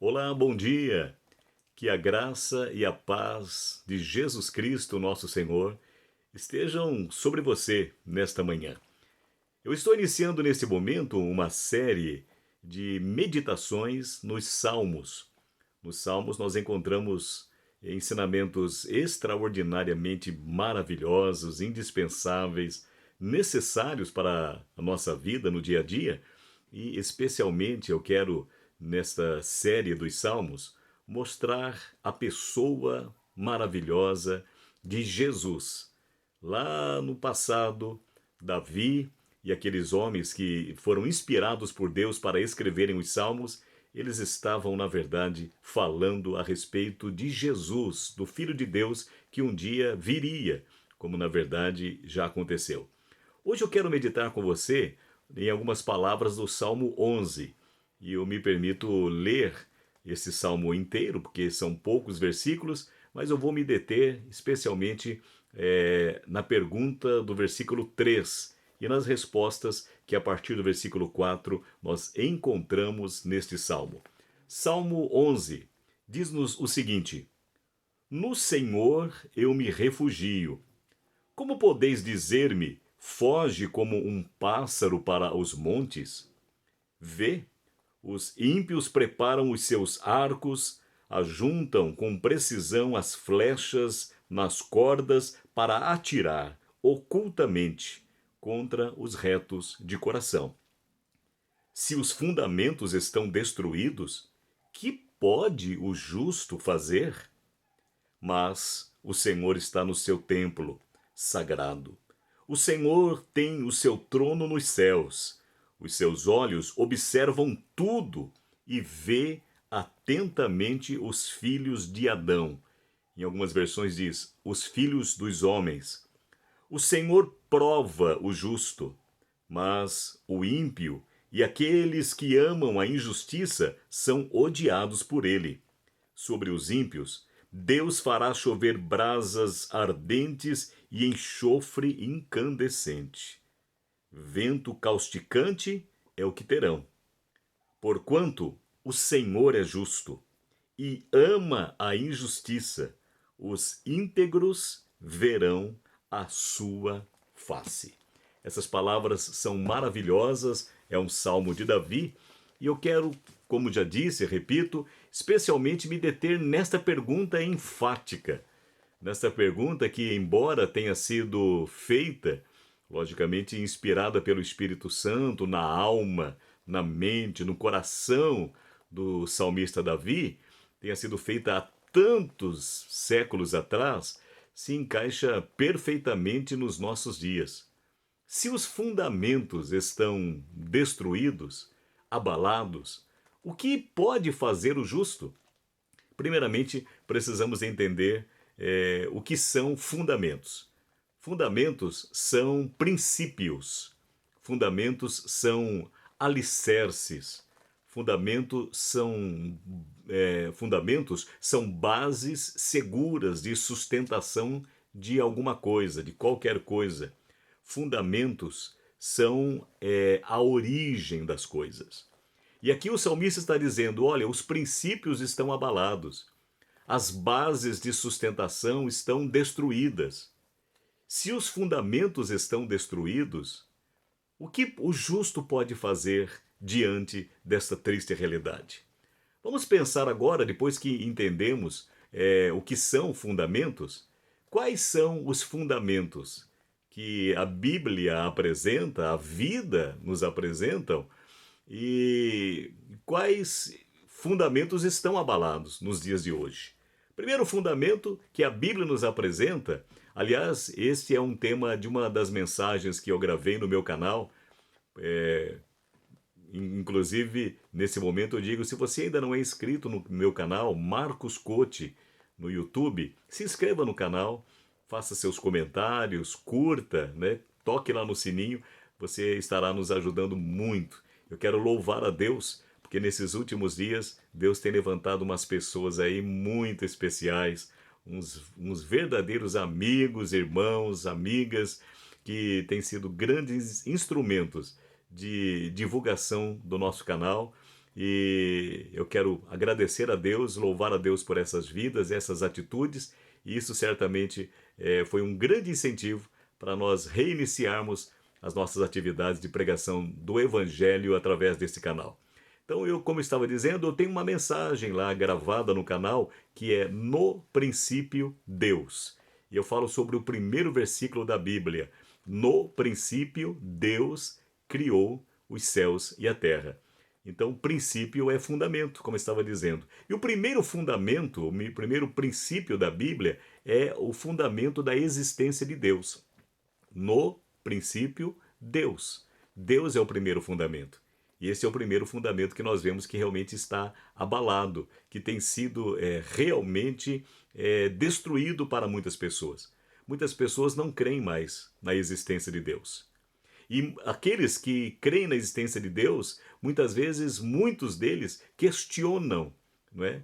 Olá, bom dia. Que a graça e a paz de Jesus Cristo, nosso Senhor, estejam sobre você nesta manhã. Eu estou iniciando neste momento uma série de meditações nos Salmos. Nos Salmos nós encontramos ensinamentos extraordinariamente maravilhosos, indispensáveis, necessários para a nossa vida no dia a dia, e especialmente eu quero, nesta série dos Salmos, mostrar a pessoa maravilhosa de Jesus. Lá no passado, Davi e aqueles homens que foram inspirados por Deus para escreverem os Salmos, eles estavam, na verdade, falando a respeito de Jesus, do Filho de Deus, que um dia viria, como na verdade já aconteceu. Hoje eu quero meditar com você em algumas palavras do Salmo 11. E eu me permito ler esse salmo inteiro, porque são poucos versículos, mas eu vou me deter especialmente na pergunta do versículo 3 e nas respostas que a partir do versículo 4 nós encontramos neste salmo. Salmo 11 diz-nos o seguinte: No Senhor eu me refugio. Como podeis dizer-me, foge como um pássaro para os montes? Vê, os ímpios preparam os seus arcos, ajuntam com precisão as flechas nas cordas para atirar ocultamente contra os retos de coração. Se os fundamentos estão destruídos, que pode o justo fazer? Mas o Senhor está no seu templo sagrado. O Senhor tem o seu trono nos céus. Os seus olhos observam tudo e vê atentamente os filhos de Adão. Em algumas versões diz, os filhos dos homens. O Senhor prova o justo, mas o ímpio e aqueles que amam a injustiça são odiados por ele. Sobre os ímpios, Deus fará chover brasas ardentes e enxofre incandescente. Vento causticante é o que terão. Porquanto o Senhor é justo e ama a injustiça, os íntegros verão a sua face. Essas palavras são maravilhosas, é um salmo de Davi, e eu quero, como já disse, repito, especialmente me deter nesta pergunta enfática. Nesta pergunta que, embora tenha sido feita, logicamente inspirada pelo Espírito Santo, na alma, na mente, no coração do salmista Davi, tenha sido feita há tantos séculos atrás, se encaixa perfeitamente nos nossos dias. Se os fundamentos estão destruídos, abalados, o que pode fazer o justo? Primeiramente, precisamos entender o que são fundamentos. Fundamentos são princípios, fundamentos são alicerces, fundamentos são bases seguras de sustentação de alguma coisa, de qualquer coisa. Fundamentos são a origem das coisas. E aqui o salmista está dizendo, olha, os princípios estão abalados, as bases de sustentação estão destruídas. Se os fundamentos estão destruídos, o que o justo pode fazer diante desta triste realidade? Vamos pensar agora, depois que entendemos o que são fundamentos, quais são os fundamentos que a Bíblia apresenta, a vida nos apresentam, e quais fundamentos estão abalados nos dias de hoje. Primeiro fundamento que a Bíblia nos apresenta, aliás, este é um tema de uma das mensagens que eu gravei no meu canal, inclusive nesse momento eu digo, se você ainda não é inscrito no meu canal, Marcos Cote, no YouTube, se inscreva no canal, faça seus comentários, curta, né? Toque lá no sininho, você estará nos ajudando muito. Eu quero louvar a Deus, porque nesses últimos dias Deus tem levantado umas pessoas aí muito especiais, uns verdadeiros amigos, irmãos, amigas, que têm sido grandes instrumentos de divulgação do nosso canal E eu quero agradecer a Deus, louvar a Deus por essas vidas, essas atitudes, e isso certamente foi um grande incentivo para nós reiniciarmos as nossas atividades de pregação do Evangelho através desse canal. Então, eu, como estava dizendo, eu tenho uma mensagem lá gravada no canal que é No Princípio Deus. E eu falo sobre o primeiro versículo da Bíblia. No princípio, Deus criou os céus e a terra. Então, princípio é fundamento, como eu estava dizendo. E o primeiro fundamento, o primeiro princípio da Bíblia é o fundamento da existência de Deus. No princípio, Deus. Deus é o primeiro fundamento. E esse é o primeiro fundamento que nós vemos que realmente está abalado, que tem sido realmente destruído para muitas pessoas. Muitas pessoas não creem mais na existência de Deus. E aqueles que creem na existência de Deus, muitas vezes, muitos deles questionam, não é?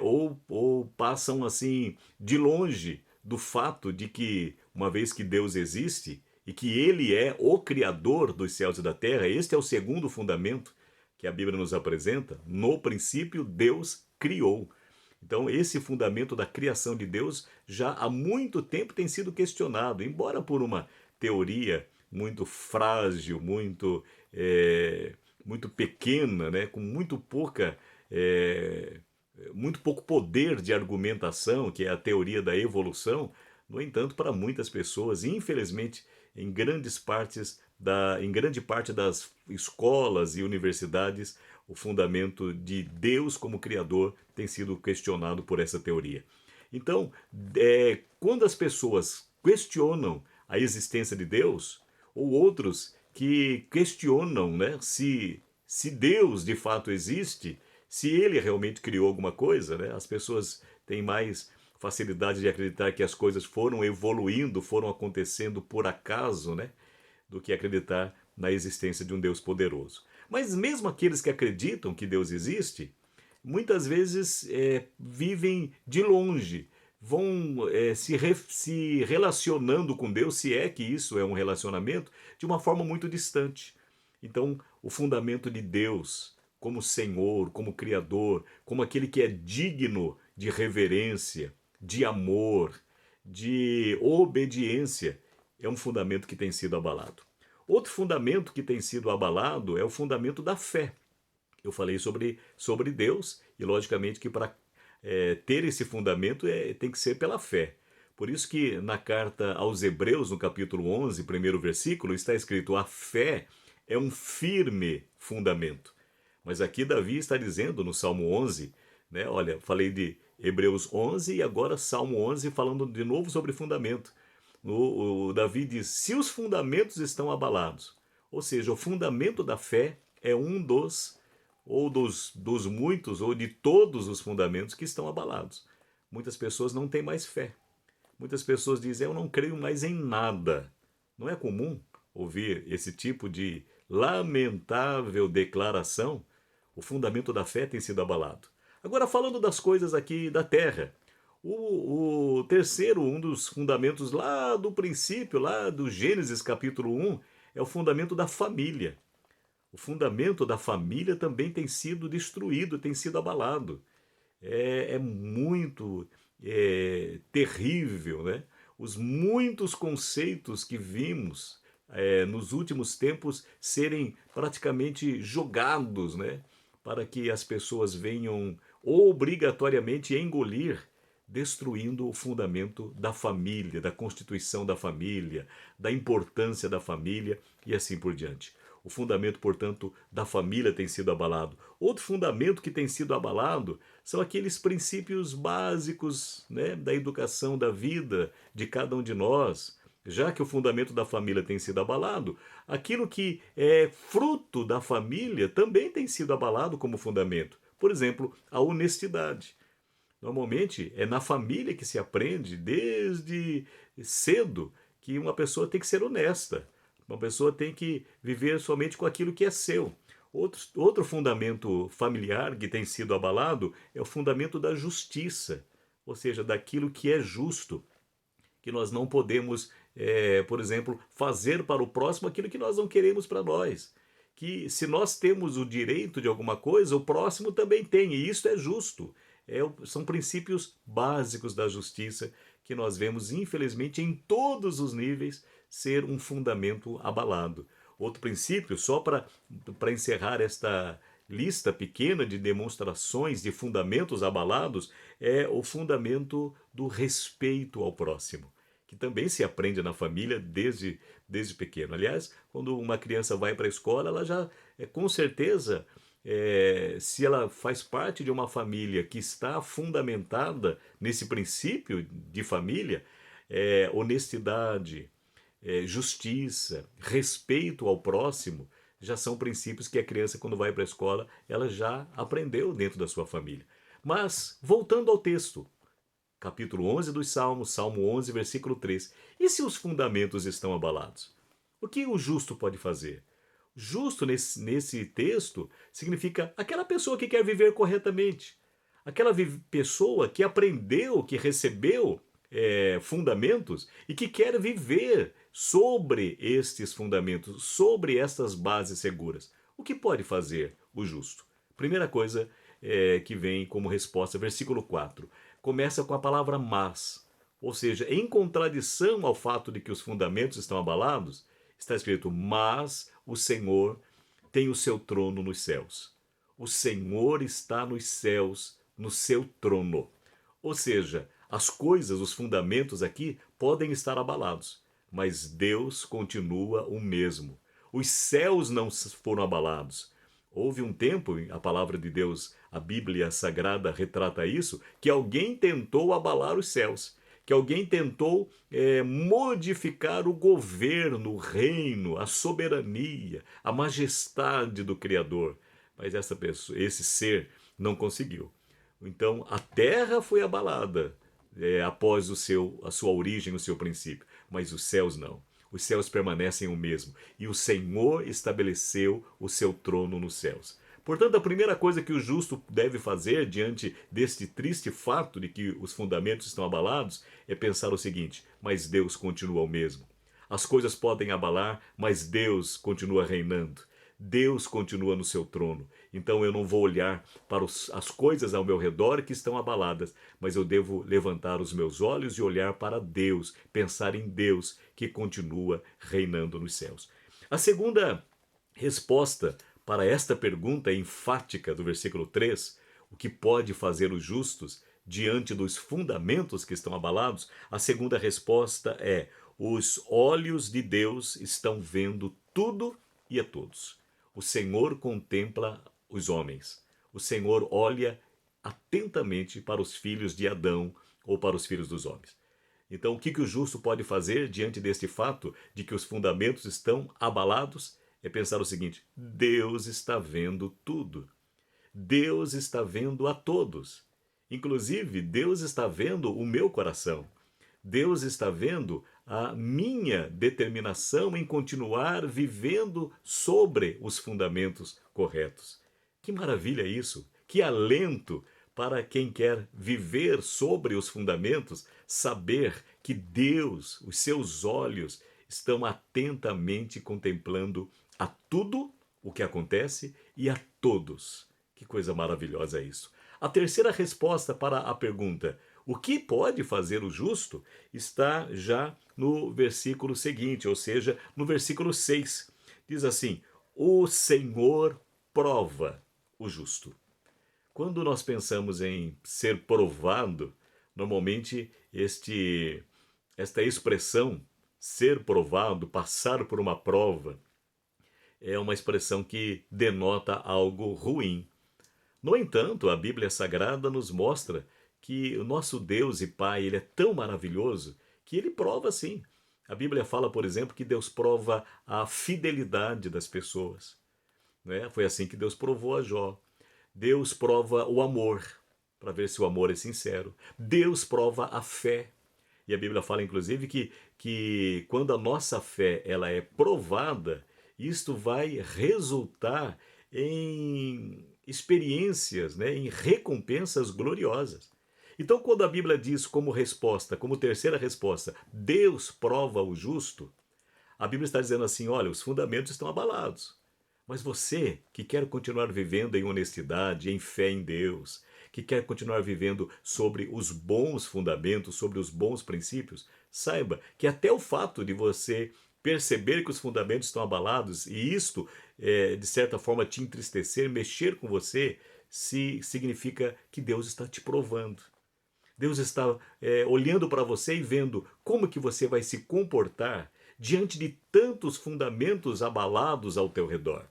Ou passam assim de longe do fato de que, uma vez que Deus existe e que Ele é o Criador dos céus e da terra, este é o segundo fundamento que a Bíblia nos apresenta. No princípio, Deus criou. Então, esse fundamento da criação de Deus já há muito tempo tem sido questionado, embora por uma teoria muito frágil, muito pequena, né, com muito pouco poder de argumentação, que é a teoria da evolução. No entanto, para muitas pessoas, infelizmente, em grande parte das escolas e universidades, o fundamento de Deus como Criador tem sido questionado por essa teoria. Então, quando as pessoas questionam a existência de Deus, ou outros que questionam, né, se Deus de fato existe, se ele realmente criou alguma coisa, né, as pessoas têm mais facilidade de acreditar que as coisas foram evoluindo, foram acontecendo por acaso, né, do que acreditar na existência de um Deus poderoso. Mas mesmo aqueles que acreditam que Deus existe, muitas vezes vivem de longe, vão se relacionando com Deus, se é que isso é um relacionamento, de uma forma muito distante. Então, o fundamento de Deus como Senhor, como Criador, como aquele que é digno de reverência, de amor, de obediência, é um fundamento que tem sido abalado. Outro fundamento que tem sido abalado é o fundamento da fé. Eu falei sobre Deus e, logicamente, que para ter esse fundamento tem que ser pela fé. Por isso que na carta aos Hebreus, no capítulo 11, primeiro versículo, está escrito: a fé é um firme fundamento. Mas aqui Davi está dizendo no Salmo 11, né? Olha, falei de Hebreus 11 e agora Salmo 11 falando de novo sobre fundamento. O Davi diz: se os fundamentos estão abalados, ou seja, o fundamento da fé é um dos muitos, ou de todos os fundamentos que estão abalados. Muitas pessoas não têm mais fé. Muitas pessoas dizem: eu não creio mais em nada. Não é comum ouvir esse tipo de lamentável declaração? O fundamento da fé tem sido abalado. Agora, falando das coisas aqui da terra, o terceiro, um dos fundamentos lá do princípio, lá do Gênesis capítulo 1, é o fundamento da família. O fundamento da família também tem sido destruído, tem sido abalado. É muito terrível, né? Os muitos conceitos que vimos nos últimos tempos serem praticamente jogados, né? Para que as pessoas venham obrigatoriamente engolir, destruindo o fundamento da família, da constituição da família, da importância da família e assim por diante. O fundamento, portanto, da família tem sido abalado. Outro fundamento que tem sido abalado são aqueles princípios básicos, né, da educação da vida de cada um de nós. Já que o fundamento da família tem sido abalado, aquilo que é fruto da família também tem sido abalado como fundamento. Por exemplo, a honestidade. Normalmente é na família que se aprende desde cedo que uma pessoa tem que ser honesta. Uma pessoa tem que viver somente com aquilo que é seu. Outro fundamento familiar que tem sido abalado é o fundamento da justiça, ou seja, daquilo que é justo, que nós não podemos, por exemplo, fazer para o próximo aquilo que nós não queremos para nós, que se nós temos o direito de alguma coisa, o próximo também tem, e isso é justo. São princípios básicos da justiça que nós vemos, infelizmente, em todos os níveis, ser um fundamento abalado. Outro princípio, só para encerrar esta lista pequena de demonstrações de fundamentos abalados, é o fundamento do respeito ao próximo, que também se aprende na família desde pequeno. Aliás, quando uma criança vai para a escola, ela já, com certeza, se ela faz parte de uma família que está fundamentada nesse princípio de família, honestidade, justiça, respeito ao próximo, já são princípios que a criança, quando vai para a escola, ela já aprendeu dentro da sua família. Mas, voltando ao texto, capítulo 11 dos Salmos, Salmo 11, versículo 3. E se os fundamentos estão abalados? O que o justo pode fazer? Justo nesse texto significa aquela pessoa que quer viver corretamente, aquela pessoa que aprendeu, que recebeu fundamentos e que quer viver sobre estes fundamentos, sobre estas bases seguras. O que pode fazer o justo? Primeira coisa que vem como resposta, versículo 4. Começa com a palavra mas, ou seja, em contradição ao fato de que os fundamentos estão abalados, está escrito: mas o Senhor tem o seu trono nos céus. O Senhor está nos céus, no seu trono. Ou seja, as coisas, os fundamentos aqui podem estar abalados, mas Deus continua o mesmo. Os céus não foram abalados. Houve um tempo, a palavra de Deus, a Bíblia Sagrada retrata isso, que alguém tentou abalar os céus, que alguém tentou modificar o governo, o reino, a soberania, a majestade do Criador. Mas esse ser não conseguiu. Então a terra foi abalada após a sua origem, o seu princípio, mas os céus não. Os céus permanecem o mesmo, e o Senhor estabeleceu o seu trono nos céus. Portanto, a primeira coisa que o justo deve fazer diante deste triste fato de que os fundamentos estão abalados é pensar o seguinte: mas Deus continua o mesmo. As coisas podem abalar, mas Deus continua reinando. Deus continua no seu trono. Então eu não vou olhar para as coisas ao meu redor que estão abaladas, mas eu devo levantar os meus olhos e olhar para Deus, pensar em Deus que continua reinando nos céus. A segunda resposta para esta pergunta enfática do versículo 3, o que pode fazer os justos diante dos fundamentos que estão abalados? A segunda resposta é: os olhos de Deus estão vendo tudo e a todos. O Senhor contempla os homens. O Senhor olha atentamente para os filhos de Adão ou para os filhos dos homens. Então, o que o justo pode fazer diante deste fato de que os fundamentos estão abalados? É pensar o seguinte: Deus está vendo tudo. Deus está vendo a todos. Inclusive, Deus está vendo o meu coração. Deus está vendo a minha determinação em continuar vivendo sobre os fundamentos corretos. Que maravilha isso! Que alento para quem quer viver sobre os fundamentos, saber que Deus, os seus olhos, estão atentamente contemplando a tudo o que acontece e a todos. Que coisa maravilhosa é isso! A terceira resposta para a pergunta: o que pode fazer o justo? Está já no versículo seguinte, ou seja, no versículo 6. Diz assim: o Senhor prova o justo. Quando nós pensamos em ser provado, normalmente esta expressão, ser provado, passar por uma prova, é uma expressão que denota algo ruim. No entanto, a Bíblia Sagrada nos mostra que o nosso Deus e Pai, ele é tão maravilhoso que ele prova sim. A Bíblia fala, por exemplo, que Deus prova a fidelidade das pessoas. Né? Foi assim que Deus provou a Jó. Deus prova o amor, para ver se o amor é sincero. Deus prova a fé. E a Bíblia fala, inclusive, que quando a nossa fé ela é provada, isto vai resultar em experiências, né, em recompensas gloriosas. Então, quando a Bíblia diz como resposta, como terceira resposta, Deus prova o justo, a Bíblia está dizendo assim: olha, os fundamentos estão abalados, Mas você que quer continuar vivendo em honestidade, em fé em Deus, que quer continuar vivendo sobre os bons fundamentos, sobre os bons princípios, saiba que até o fato de você perceber que os fundamentos estão abalados e isto, de certa forma, te entristecer, mexer com você, se significa que Deus está te provando. Deus está olhando para você e vendo como que você vai se comportar diante de tantos fundamentos abalados ao teu redor.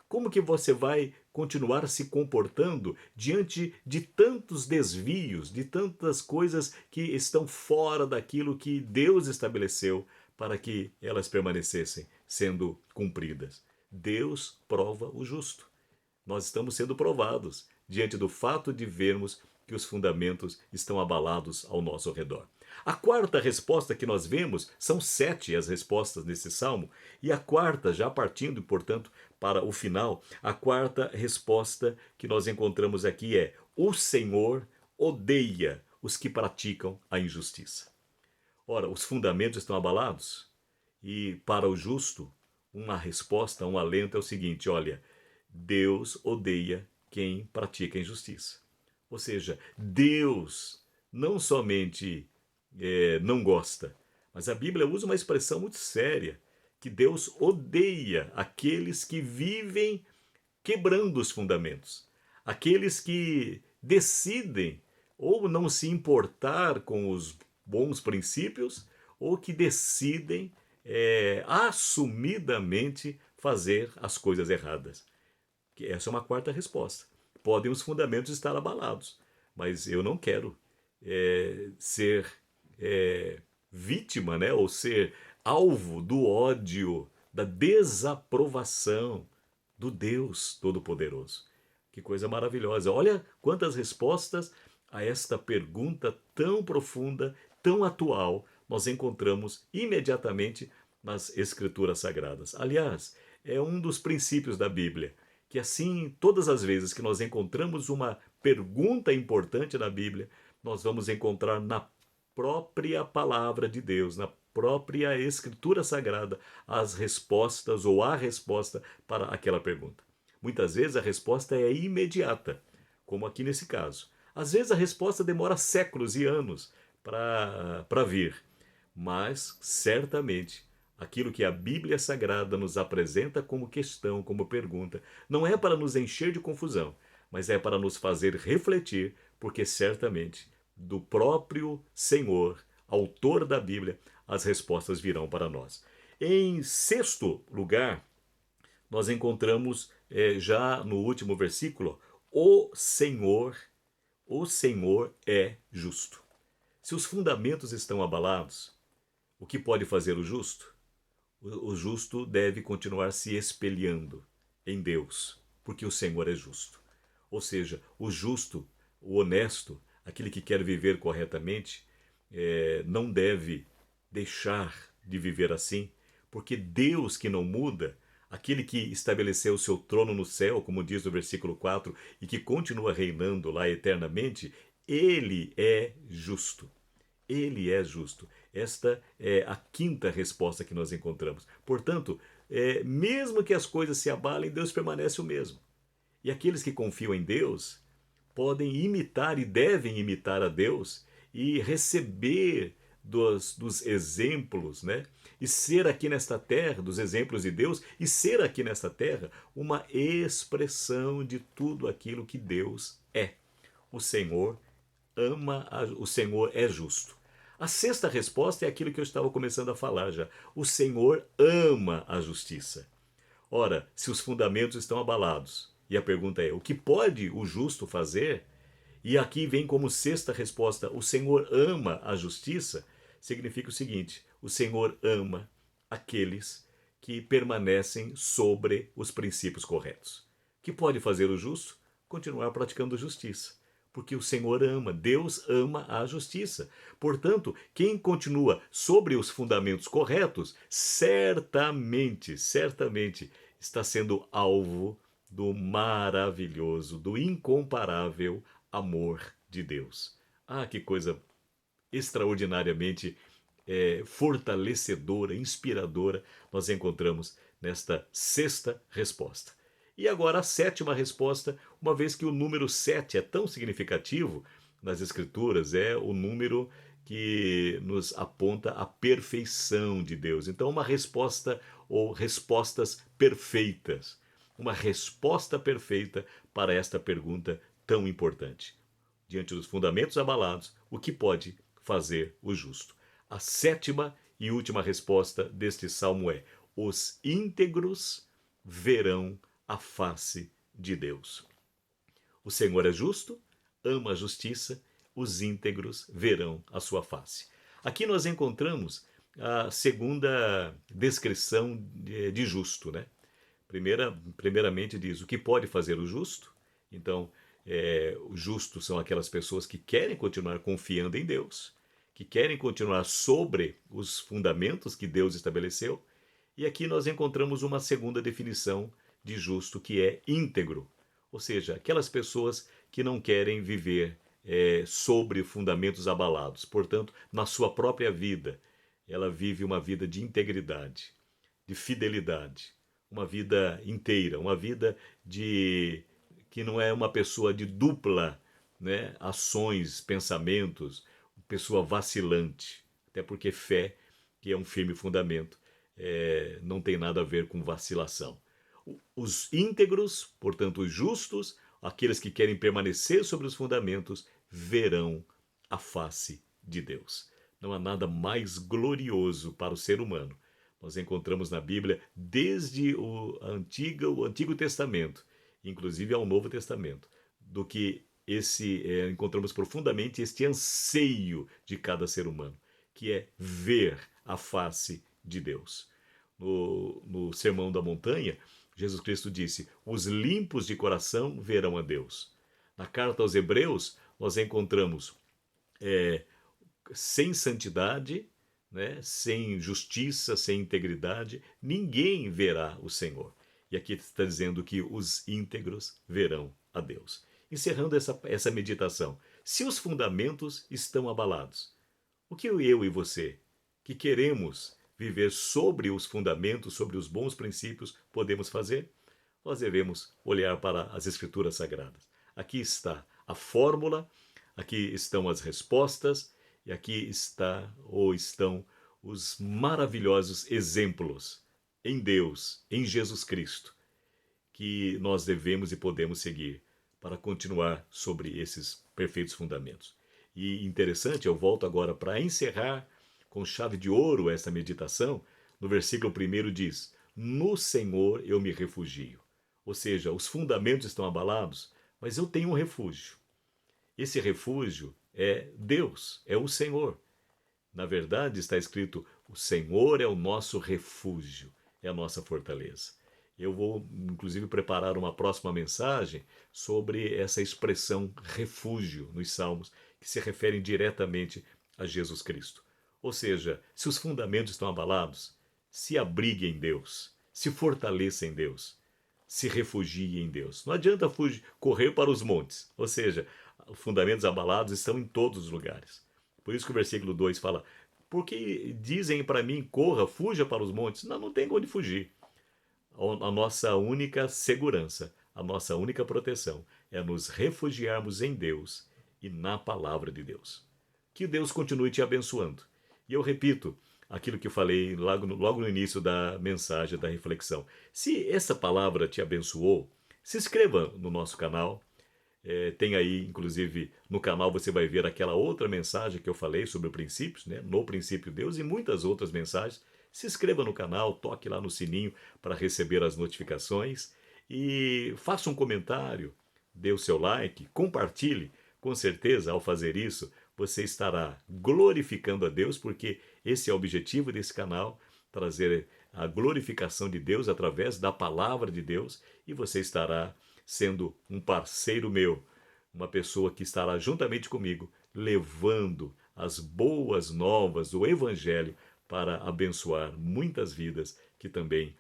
Como que você vai continuar se comportando diante de tantos desvios, de tantas coisas que estão fora daquilo que Deus estabeleceu para que elas permanecessem sendo cumpridas? Deus prova o justo. Nós estamos sendo provados diante do fato de vermos que os fundamentos estão abalados ao nosso redor. A quarta resposta que nós vemos, são 7 as respostas nesse salmo, e a quarta, já partindo, portanto, para o final, a quarta resposta que nós encontramos aqui é: o Senhor odeia os que praticam a injustiça. Ora, os fundamentos estão abalados, e para o justo, uma resposta, um alento é o seguinte: olha, Deus odeia quem pratica a injustiça. Ou seja, Deus não somente não gosta, mas a Bíblia usa uma expressão muito séria, que Deus odeia aqueles que vivem quebrando os fundamentos, aqueles que decidem ou não se importar com os bons princípios, ou que decidem assumidamente fazer as coisas erradas. Essa é uma quarta resposta. Podem os fundamentos estar abalados, mas eu não quero ser vítima, né, ou ser alvo do ódio, da desaprovação do Deus Todo-Poderoso. Que coisa maravilhosa. Olha quantas respostas a esta pergunta tão profunda, tão atual, nós encontramos imediatamente nas Escrituras Sagradas. Aliás, é um dos princípios da Bíblia, que assim, todas as vezes que nós encontramos uma pergunta importante na Bíblia, nós vamos encontrar na própria palavra de Deus, na própria Escritura Sagrada, as respostas ou a resposta para aquela pergunta. Muitas vezes a resposta é imediata, como aqui nesse caso. Às vezes a resposta demora séculos e anos para vir, mas certamente aquilo que a Bíblia Sagrada nos apresenta como questão, como pergunta, não é para nos encher de confusão, mas é para nos fazer refletir, porque certamente do próprio Senhor, autor da Bíblia, as respostas virão para nós. Em sexto lugar, nós encontramos já no último versículo, o Senhor é justo. Se os fundamentos estão abalados, o que pode fazer o justo? O justo deve continuar se espelhando em Deus, porque o Senhor é justo. Ou seja, o justo, o honesto, aquele que quer viver corretamente, não deve deixar de viver assim, porque Deus que não muda, aquele que estabeleceu o seu trono no céu, como diz no versículo 4, e que continua reinando lá eternamente, ele é justo. Ele é justo. Esta é a quinta resposta que nós encontramos. Portanto, mesmo que as coisas se abalem, Deus permanece o mesmo. E aqueles que confiam em Deus podem imitar e devem imitar a Deus e receber dos exemplos, né? E ser aqui nesta terra, dos exemplos de Deus, e ser aqui nesta terra uma expressão de tudo aquilo que Deus é. O Senhor o Senhor é justo. A sexta resposta é aquilo que eu estava começando a falar já. O Senhor ama a justiça. Ora, se os fundamentos estão abalados, e a pergunta é: o que pode o justo fazer? E aqui vem como sexta resposta: o Senhor ama a justiça. Significa o seguinte: o Senhor ama aqueles que permanecem sobre os princípios corretos. O que pode fazer o justo? Continuar praticando justiça. Porque o Senhor ama, Deus ama a justiça. Portanto, quem continua sobre os fundamentos corretos, certamente está sendo alvo do maravilhoso, do incomparável amor de Deus. Ah, que coisa extraordinariamente fortalecedora, inspiradora nós encontramos nesta sexta resposta. E agora a sétima resposta, uma vez que o número 7 é tão significativo nas Escrituras, é o número que nos aponta a perfeição de Deus. Então, uma resposta ou respostas perfeitas. Uma resposta perfeita para esta pergunta tão importante. Diante dos fundamentos abalados, o que pode fazer o justo? A sétima e última resposta deste salmo é: os íntegros verão a face de Deus. O Senhor é justo, ama a justiça, os íntegros verão a sua face. Aqui nós encontramos a segunda descrição de justo, né? Primeiramente diz o que pode fazer o justo. Então, os justos são aquelas pessoas que querem continuar confiando em Deus, que querem continuar sobre os fundamentos que Deus estabeleceu. E aqui nós encontramos uma segunda definição de justo, que é íntegro, ou seja, aquelas pessoas que não querem viver sobre fundamentos abalados. Portanto, na sua própria vida, ela vive uma vida de integridade, de fidelidade, uma vida inteira, uma vida de que não é uma pessoa de dupla, né, ações, pensamentos, pessoa vacilante. Até porque fé, que é um firme fundamento, não tem nada a ver com vacilação. Os íntegros, portanto os justos, aqueles que querem permanecer sobre os fundamentos, verão a face de Deus. Não há nada mais glorioso para o ser humano. Nós encontramos na Bíblia desde o Antigo Testamento, inclusive ao Novo Testamento, do que encontramos profundamente este anseio de cada ser humano, que é ver a face de Deus. No Sermão da Montanha, Jesus Cristo disse: os limpos de coração verão a Deus. Na carta aos Hebreus, nós encontramos sem santidade, né, sem justiça, sem integridade, ninguém verá o Senhor. E aqui está dizendo que os íntegros verão a Deus. Encerrando essa meditação, se os fundamentos estão abalados, o que eu e você, que queremos viver sobre os fundamentos, sobre os bons princípios, podemos fazer? Nós devemos olhar para as Escrituras Sagradas. Aqui está a fórmula, aqui estão as respostas, e aqui estão os maravilhosos exemplos em Deus, em Jesus Cristo, que nós devemos e podemos seguir para continuar sobre esses perfeitos fundamentos. E interessante, eu volto agora para encerrar com chave de ouro essa meditação. No versículo 1 diz: no Senhor eu me refugio. Ou seja, os fundamentos estão abalados, mas eu tenho um refúgio. Esse refúgio é Deus, é o Senhor. Na verdade, está escrito: o Senhor é o nosso refúgio, é a nossa fortaleza. Eu vou, inclusive, preparar uma próxima mensagem sobre essa expressão refúgio nos Salmos, que se referem diretamente a Jesus Cristo. Ou seja, se os fundamentos estão abalados, se abrigue em Deus, se fortaleça em Deus, se refugie em Deus. Não adianta correr para os montes, ou seja, os fundamentos abalados estão em todos os lugares. Por isso que o versículo 2 fala: porque dizem para mim, corra, fuja para os montes. Não tem onde fugir. A nossa única segurança, a nossa única proteção é nos refugiarmos em Deus e na palavra de Deus. Que Deus continue te abençoando. E eu repito aquilo que eu falei logo no início da mensagem, da reflexão. Se essa palavra te abençoou, se inscreva no nosso canal. Tem aí, inclusive, no canal você vai ver aquela outra mensagem que eu falei sobre princípios, né? No princípio Deus, e muitas outras mensagens. Se inscreva no canal, toque lá no sininho para receber as notificações e faça um comentário, dê o seu like, compartilhe. Com certeza, ao fazer isso, você estará glorificando a Deus, porque esse é o objetivo desse canal, trazer a glorificação de Deus através da palavra de Deus, e você estará sendo um parceiro meu, uma pessoa que estará juntamente comigo, levando as boas novas do Evangelho para abençoar muitas vidas que também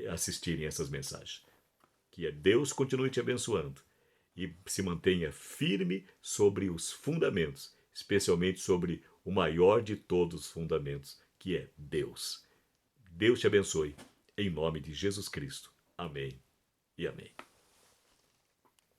assistirem essas mensagens. Que Deus continue te abençoando e se mantenha firme sobre os fundamentos, especialmente sobre o maior de todos os fundamentos, que é Deus. Deus te abençoe, em nome de Jesus Cristo. Amém e amém.